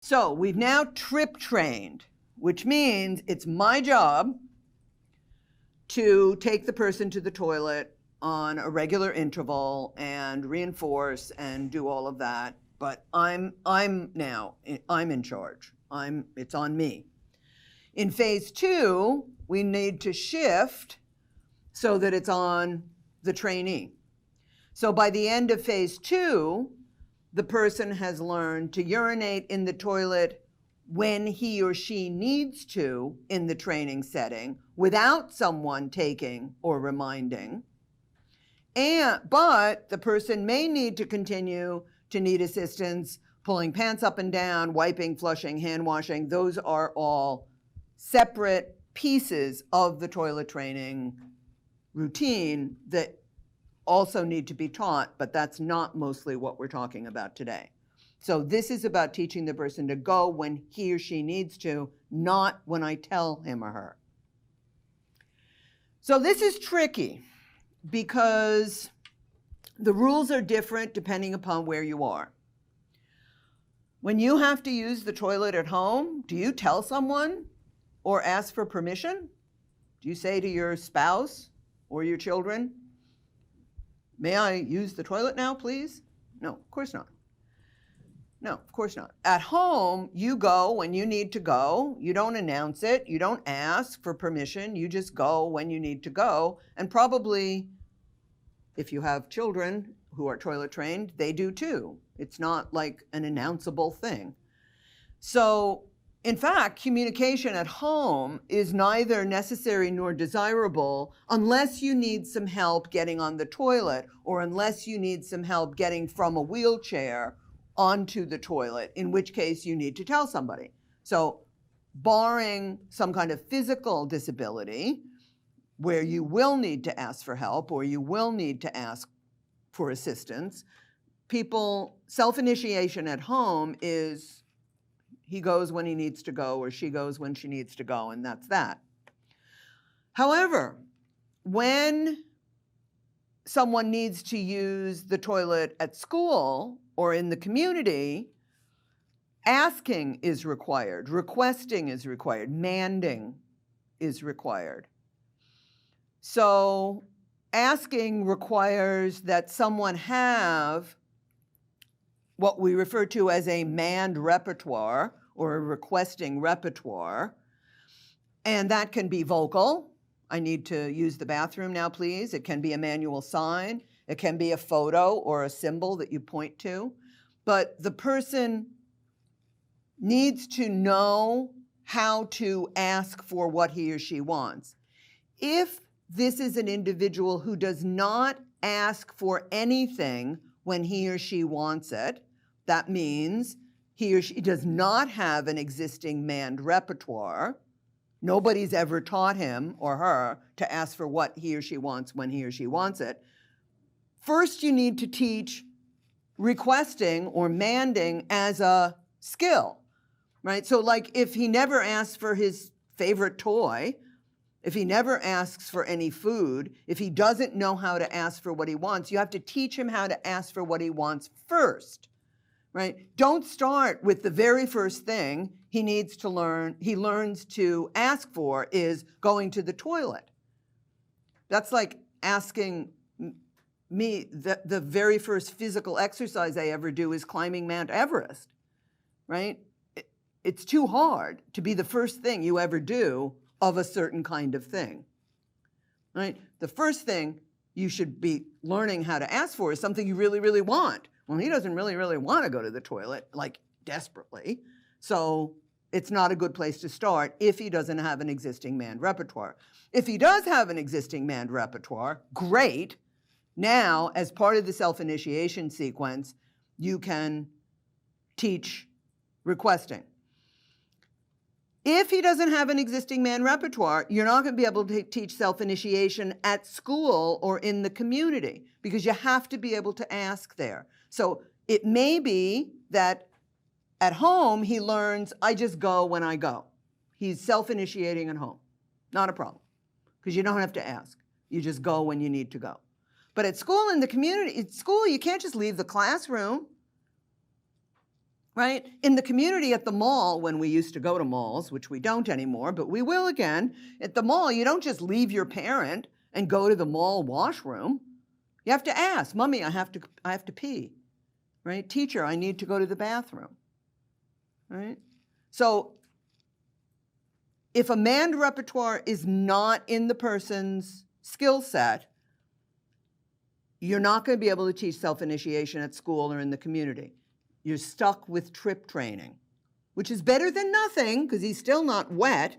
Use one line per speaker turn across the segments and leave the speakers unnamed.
So we've now trip trained, which means it's my job to take the person to the toilet on a regular interval and reinforce and do all of that. But I'm in charge. It's on me. In phase 2, we need to shift so that it's on the trainee. So by the end of phase 2, the person has learned to urinate in the toilet when he or she needs to in the training setting without someone taking or reminding. But the person may need to continue to need assistance, pulling pants up and down, wiping, flushing, hand washing. Those are all separate pieces of the toilet training routine that also need to be taught, but that's not mostly what we're talking about today. So this is about teaching the person to go when he or she needs to, not when I tell him or her. So this is tricky because the rules are different depending upon where you are. When you have to use the toilet at home, do you tell someone or ask for permission? Do you say to your spouse or your children, "May I use the toilet now, please?" No, of course not. No, of course not. At home, you go when you need to go. You don't announce it. You don't ask for permission. You just go when you need to go. And probably, if you have children who are toilet trained, they do too. It's not like an announceable thing. So, in fact, communication at home is neither necessary nor desirable unless you need some help getting on the toilet or unless you need some help getting from a wheelchair onto the toilet, in which case you need to tell somebody. So, barring some kind of physical disability where you will need to ask for help or you will need to ask for assistance, self-initiation at home is he goes when he needs to go or she goes when she needs to go, and that's that. However, when someone needs to use the toilet at school or in the community, asking is required, requesting is required, manding is required. So asking requires that someone have what we refer to as a manned repertoire or a requesting repertoire, and that can be vocal. I need to use the bathroom now, please. It can be a manual sign. It can be a photo or a symbol that you point to. But the person needs to know how to ask for what he or she wants. If this is an individual who does not ask for anything when he or she wants it, that means he or she does not have an existing manned repertoire. Nobody's ever taught him or her to ask for what he or she wants when he or she wants it. First, you need to teach requesting or manding as a skill, right? So like if he never asks for his favorite toy, if he never asks for any food, if he doesn't know how to ask for what he wants, you have to teach him how to ask for what he wants first, right? Don't start with the very first thing he learns to ask for is going to the toilet. That's like asking me, the very first physical exercise I ever do is climbing Mount Everest, right? It's too hard to be the first thing you ever do of a certain kind of thing, right? The first thing you should be learning how to ask for is something you really, really want. Well, he doesn't really, really want to go to the toilet, like desperately. So it's not a good place to start if he doesn't have an existing manned repertoire. If he does have an existing manned repertoire, great. Now, as part of the self-initiation sequence, you can teach requesting. If he doesn't have an existing manned repertoire, you're not going to be able to teach self-initiation at school or in the community because you have to be able to ask there. So it may be that at home he learns, I just go when I go. He's self-initiating at home. Not a problem because you don't have to ask. You just go when you need to go. But at school, in the community, at school, you can't just leave the classroom. right? In the community at the mall, when we used to go to malls, which we don't anymore, but we will again, at the mall, you don't just leave your parent and go to the mall washroom. You have to ask, Mommy, I have to pee, right? Teacher, I need to go to the bathroom, right? So if a manned repertoire is not in the person's skill set, you're not going to be able to teach self-initiation at school or in the community. You're stuck with trip training, which is better than nothing because he's still not wet,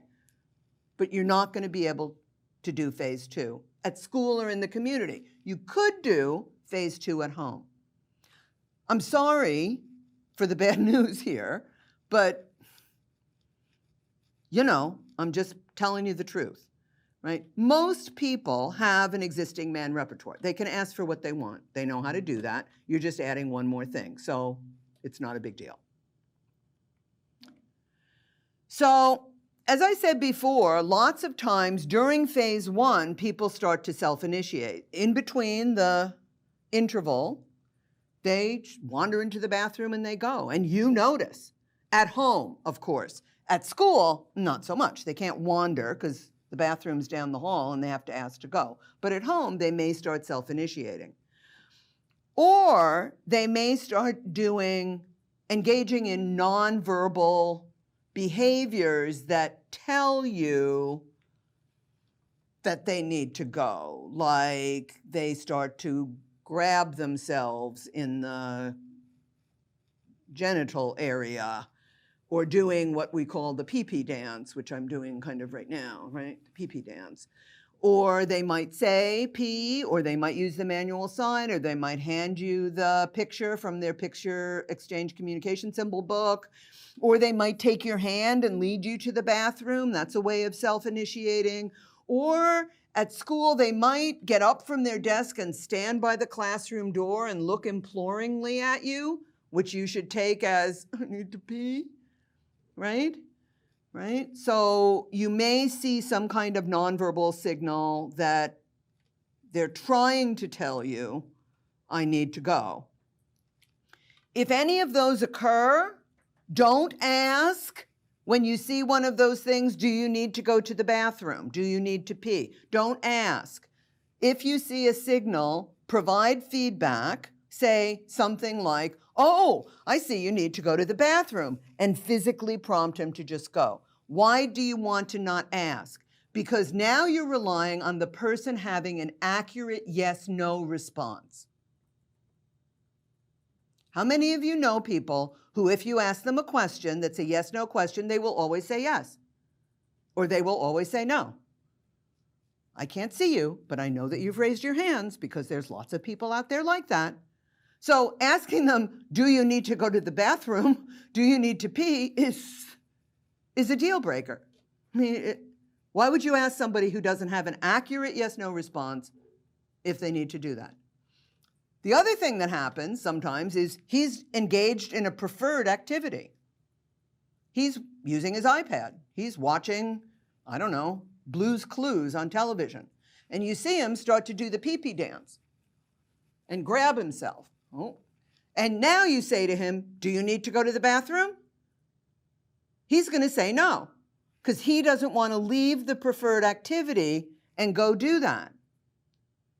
but you're not going to be able to do phase 2 at school or in the community. You could do phase 2 at home. I'm sorry for the bad news here, but I'm just telling you the truth, right? Most people have an existing man repertoire. They can ask for what they want. They know how to do that. You're just adding one more thing. So it's not a big deal. So, as I said before, lots of times during phase 1, people start to self-initiate. In between the interval, they wander into the bathroom and they go. And you notice. At home, of course. At school, not so much. They can't wander because the bathroom's down the hall and they have to ask to go. But at home, they may start self-initiating. Or they may start engaging in nonverbal behaviors that tell you that they need to go. Like they start to grab themselves in the genital area, or doing what we call the pee-pee dance, which I'm doing kind of right now, right? The pee-pee dance. Or they might say pee, or they might use the manual sign, or they might hand you the picture from their picture exchange communication symbol book, or they might take your hand and lead you to the bathroom. That's a way of self-initiating. Or at school, they might get up from their desk and stand by the classroom door and look imploringly at you, which you should take as, I need to pee. Right? So you may see some kind of nonverbal signal that they're trying to tell you, I need to go. If any of those occur, don't ask when you see one of those things, do you need to go to the bathroom? Do you need to pee? Don't ask. If you see a signal, provide feedback. Say something like, oh, I see you need to go to the bathroom, and physically prompt him to just go. Why do you want to not ask? Because now you're relying on the person having an accurate yes-no response. How many of you know people who, if you ask them a question that's a yes-no question, they will always say yes, or they will always say no? I can't see you, but I know that you've raised your hands because there's lots of people out there like that. So asking them, do you need to go to the bathroom? Do you need to pee? is a deal breaker. I mean, why would you ask somebody who doesn't have an accurate yes-no response if they need to do that? The other thing that happens sometimes is he's engaged in a preferred activity. He's using his iPad. He's watching, I don't know, Blue's Clues on television. And you see him start to do the pee-pee dance and grab himself. Oh. And now you say to him, do you need to go to the bathroom? He's going to say no, because he doesn't want to leave the preferred activity and go do that.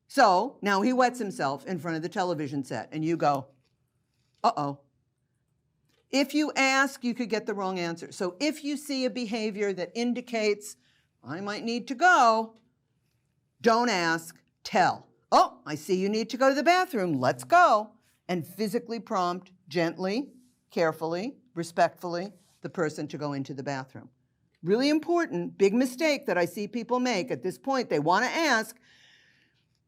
So now he wets himself in front of the television set, and you go, uh-oh. If you ask, you could get the wrong answer. So if you see a behavior that indicates, I might need to go, don't ask, tell. Oh, I see you need to go to the bathroom, let's go. And physically prompt, gently, carefully, respectfully, the person to go into the bathroom. Really important, big mistake that I see people make at this point. They want to ask.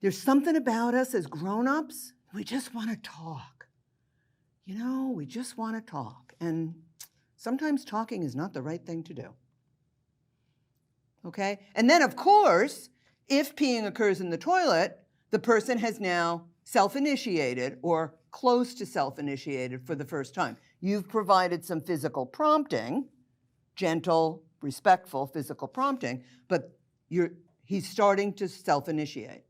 There's something about us as grown-ups, we just want to talk. We just want to talk. And sometimes talking is not the right thing to do. Okay? And then, of course, if peeing occurs in the toilet, the person has now self-initiated or close to self-initiated for the first time. You've provided some physical prompting, gentle, respectful physical prompting, but he's starting to self-initiate.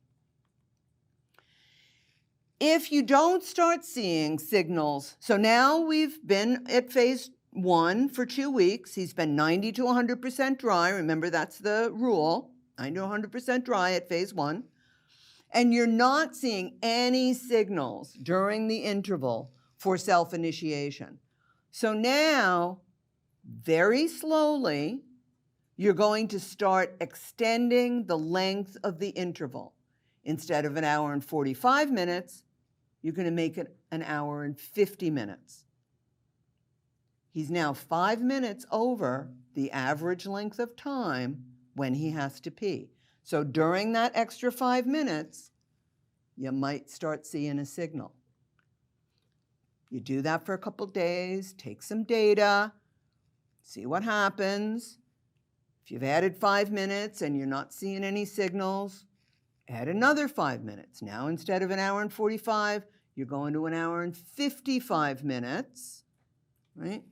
If you don't start seeing signals, so now we've been at phase 1 for 2 weeks. He's been 90 to 100% dry. Remember, that's the rule, 90 to 100% dry at phase 1. And you're not seeing any signals during the interval for self-initiation. So now, very slowly, you're going to start extending the length of the interval. Instead of an hour and 45 minutes, you're going to make it an hour and 50 minutes. He's now 5 minutes over the average length of time when he has to pee. So during that extra 5 minutes, you might start seeing a signal. You do that for a couple days, take some data, see what happens. If you've added 5 minutes and you're not seeing any signals, add another 5 minutes. Now instead of an hour and 45, you're going to an hour and 55 minutes, right?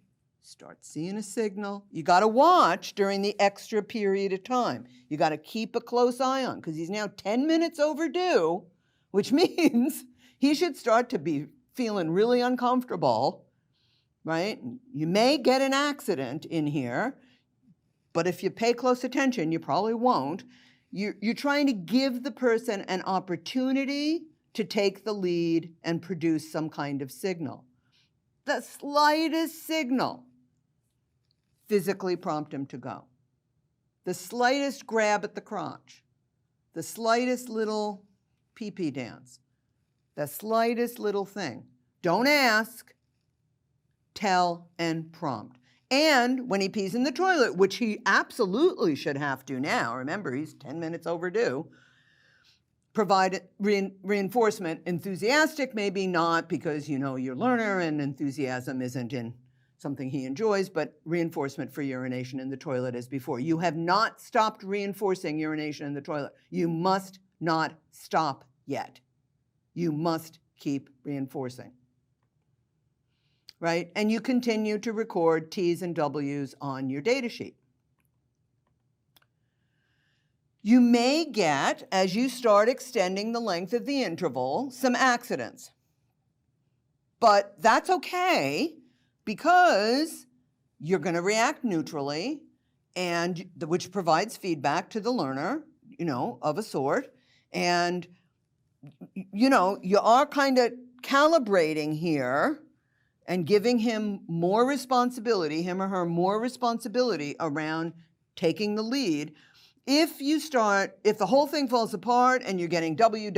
Start seeing a signal. You got to watch during the extra period of time. You got to keep a close eye on, because he's now 10 minutes overdue, which means he should start to be feeling really uncomfortable, right? You may get an accident in here, but if you pay close attention, you probably won't. You're trying to give the person an opportunity to take the lead and produce some kind of signal. The slightest signal, physically prompt him to go. The slightest grab at the crotch, the slightest little pee-pee dance, the slightest little thing. Don't ask, tell, and prompt. And when he pees in the toilet, which he absolutely should have to now, remember he's 10 minutes overdue, provide reinforcement. Enthusiastic, maybe not, because you know your learner and enthusiasm isn't in something he enjoys, but reinforcement for urination in the toilet as before. You have not stopped reinforcing urination in the toilet. You must not stop yet. You must keep reinforcing, right? And you continue to record T's and W's on your data sheet. You may get, as you start extending the length of the interval, some accidents. But that's okay, because you're going to react neutrally, and which provides feedback to the learner, you know, of a sort. And, you know, you are kind of calibrating here and giving him more responsibility, him or her more responsibility around taking the lead. If the whole thing falls apart and you're getting W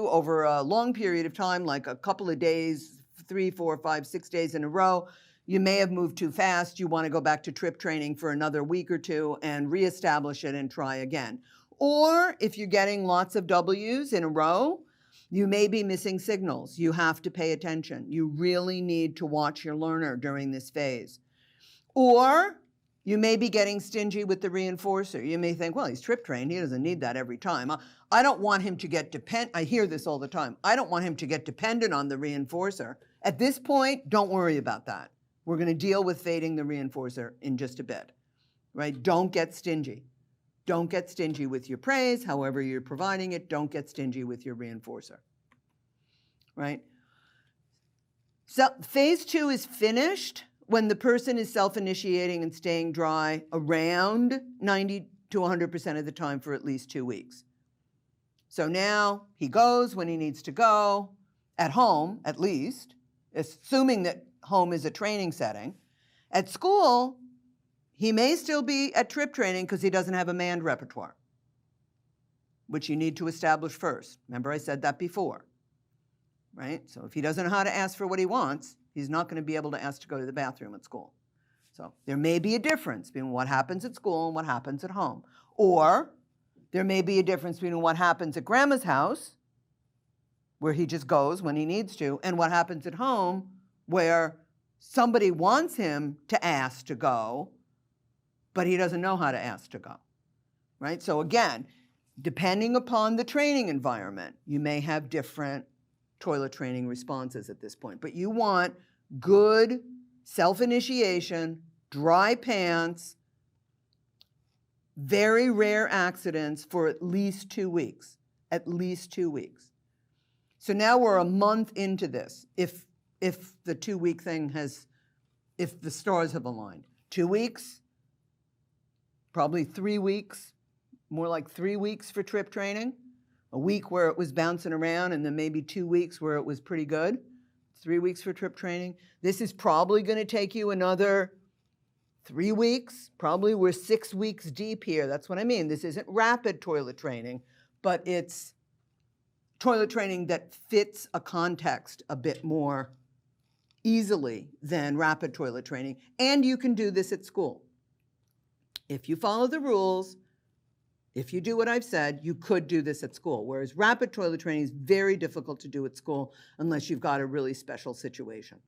over a long period of time, like a couple of days, 3, 4, 5, 6 days in a row, you may have moved too fast. You want to go back to trip training for another week or two and reestablish it and try again. Or if you're getting lots of W's in a row, you may be missing signals. You have to pay attention. You really need to watch your learner during this phase. Or you may be getting stingy with the reinforcer. You may think, well, he's trip trained. He doesn't need that every time. I don't want him to get I hear this all the time. I don't want him to get dependent on the reinforcer. At this point, don't worry about that. We're going to deal with fading the reinforcer in just a bit, right? Don't get stingy. Don't get stingy with your praise. However you're providing it, don't get stingy with your reinforcer, right? So phase 2 is finished when the person is self-initiating and staying dry around 90 to 100% of the time for at least 2 weeks. So now he goes when he needs to go, at home at least, assuming that home is a training setting. At school, he may still be at trip training because he doesn't have a manned repertoire, which you need to establish first. Remember I said that before, right? So if he doesn't know how to ask for what he wants, he's not going to be able to ask to go to the bathroom at school. So there may be a difference between what happens at school and what happens at home. Or there may be a difference between what happens at grandma's house, where he just goes when he needs to, and what happens at home, where somebody wants him to ask to go, but he doesn't know how to ask to go, right? So again, depending upon the training environment, you may have different toilet training responses at this point. But you want good self-initiation, dry pants, very rare accidents for at least 2 weeks. At least 2 weeks. So now we're a month into this, if the 2-week thing has, if the stars have aligned. 2 weeks, probably 3 weeks, more like 3 weeks for trip training. A week where it was bouncing around, and then maybe 2 weeks where it was pretty good. 3 weeks for trip training. This is probably going to take you another 3 weeks. Probably we're 6 weeks deep here. That's what I mean. This isn't rapid toilet training, but it's toilet training that fits a context a bit more easily than rapid toilet training. And you can do this at school. If you follow the rules, if you do what I've said, you could do this at school, whereas rapid toilet training is very difficult to do at school unless you've got a really special situation.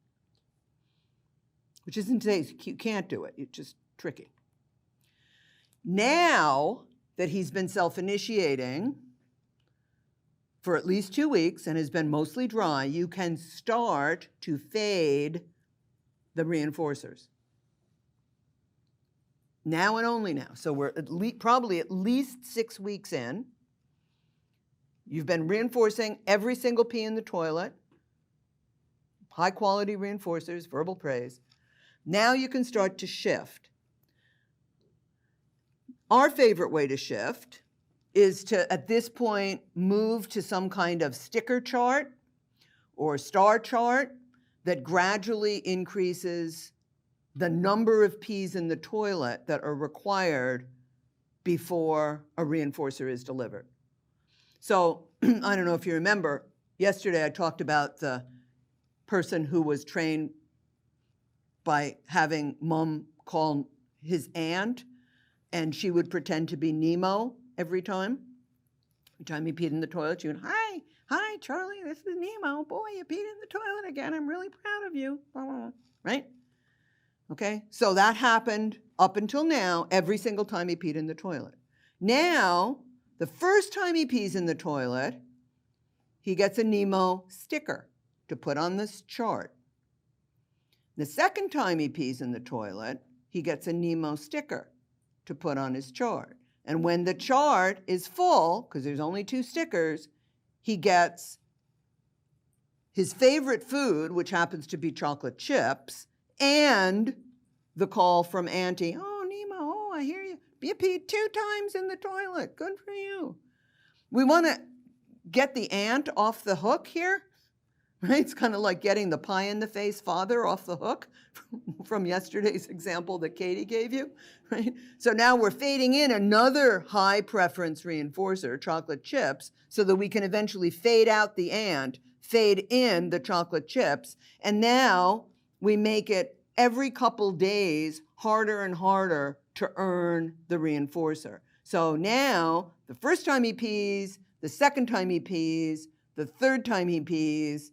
Which isn't to say you can't do it, it's just tricky. Now that he's been self-initiating for at least 2 weeks and has been mostly dry, you can start to fade the reinforcers. Now and only now. So we're probably at least 6 weeks in. You've been reinforcing every single pee in the toilet. High quality reinforcers, verbal praise. Now you can start to shift. Our favorite way to shift is to, at this point, move to some kind of sticker chart or star chart that gradually increases the number of pees in the toilet that are required before a reinforcer is delivered. So I don't know if you remember, yesterday I talked about the person who was trained by having mom call his aunt, and she would pretend to be Nemo every time. Every time he peed in the toilet, she would, hi, Charlie, this is Nemo. Boy, you peed in the toilet again. I'm really proud of you. Right? Okay, so that happened up until now, every single time he peed in the toilet. Now, the first time he pees in the toilet, he gets a Nemo sticker to put on this chart. The second time he pees in the toilet, he gets a Nemo sticker to put on his chart. And when the chart is full, because there's only 2 stickers, he gets his favorite food, which happens to be chocolate chips, and the call from Auntie, oh, Nemo, oh, I hear you. You peed 2 times in the toilet. Good for you. We want to get the aunt off the hook here. Right? It's kind of like getting the pie-in-the-face father off the hook from yesterday's example that Katie gave you. Right? So now we're fading in another high preference reinforcer, chocolate chips, so that we can eventually fade out the aunt, fade in the chocolate chips, and now we make it every couple days harder and harder to earn the reinforcer. So now, the first time he pees, the second time he pees, the third time he pees,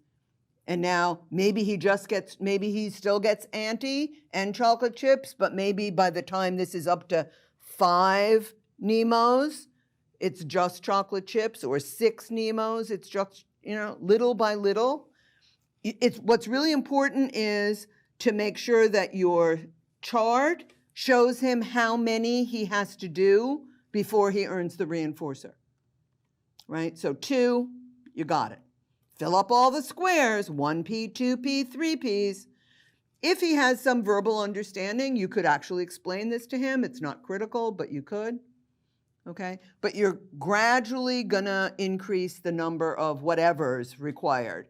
and now maybe he still gets Auntie and chocolate chips, but maybe by the time this is up to 5 Nemos, it's just chocolate chips, or 6 Nemos, it's just, little by little. What's really important is to make sure that your chart shows him how many he has to do before he earns the reinforcer, right? So 2, you got it. Fill up all the squares, 1P, 2P, 3Ps. If he has some verbal understanding, you could actually explain this to him. It's not critical, but you could, okay? But you're gradually gonna increase the number of whatever's required.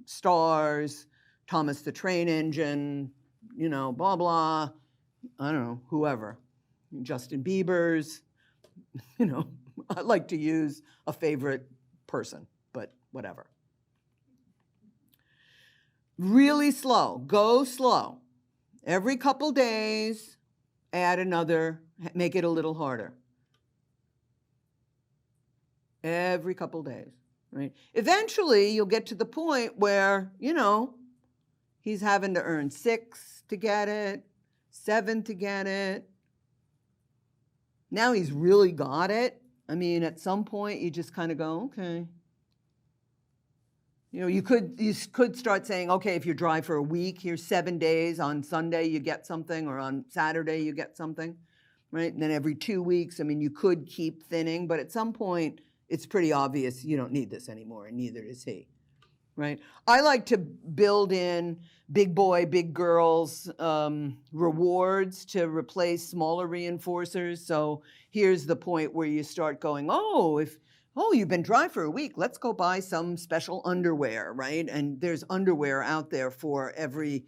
Stars, Thomas the Train Engine, blah, blah, I don't know, whoever. Justin Bieber's, I like to use a favorite person, but whatever. Really slow, go slow. Every couple days, add another, make it a little harder. Every couple days, right? Eventually, you'll get to the point where, he's having to earn 6 to get it, 7 to get it. Now he's really got it. I mean, at some point, you just kind of go, okay. You could start saying, okay, if you're dry for a week, here's 7 days. On Sunday, you get something, or on Saturday, you get something, right? And then every 2 weeks, you could keep thinning, but at some point, it's pretty obvious you don't need this anymore, and neither does he. Right? I like to build in big boy, big girls rewards to replace smaller reinforcers. So here's the point where you start going, oh, you've been dry for a week, let's go buy some special underwear, right? And there's underwear out there for every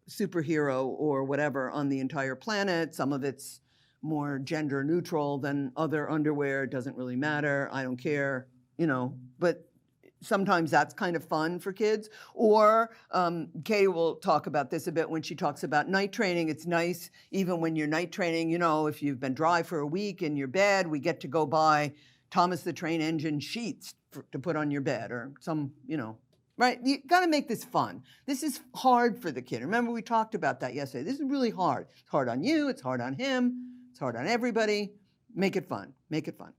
superhero or whatever on the entire planet. Some of it's more gender neutral than other underwear. It doesn't really matter. I don't care, but sometimes that's kind of fun for kids. Or Katie will talk about this a bit when she talks about night training. It's nice, even when you're night training, if you've been dry for a week in your bed, we get to go buy Thomas the Train Engine sheets to put on your bed, or some, right? You got to make this fun. This is hard for the kid. Remember, we talked about that yesterday. This is really hard. It's hard on you. It's hard on him. It's hard on everybody. Make it fun. Make it fun.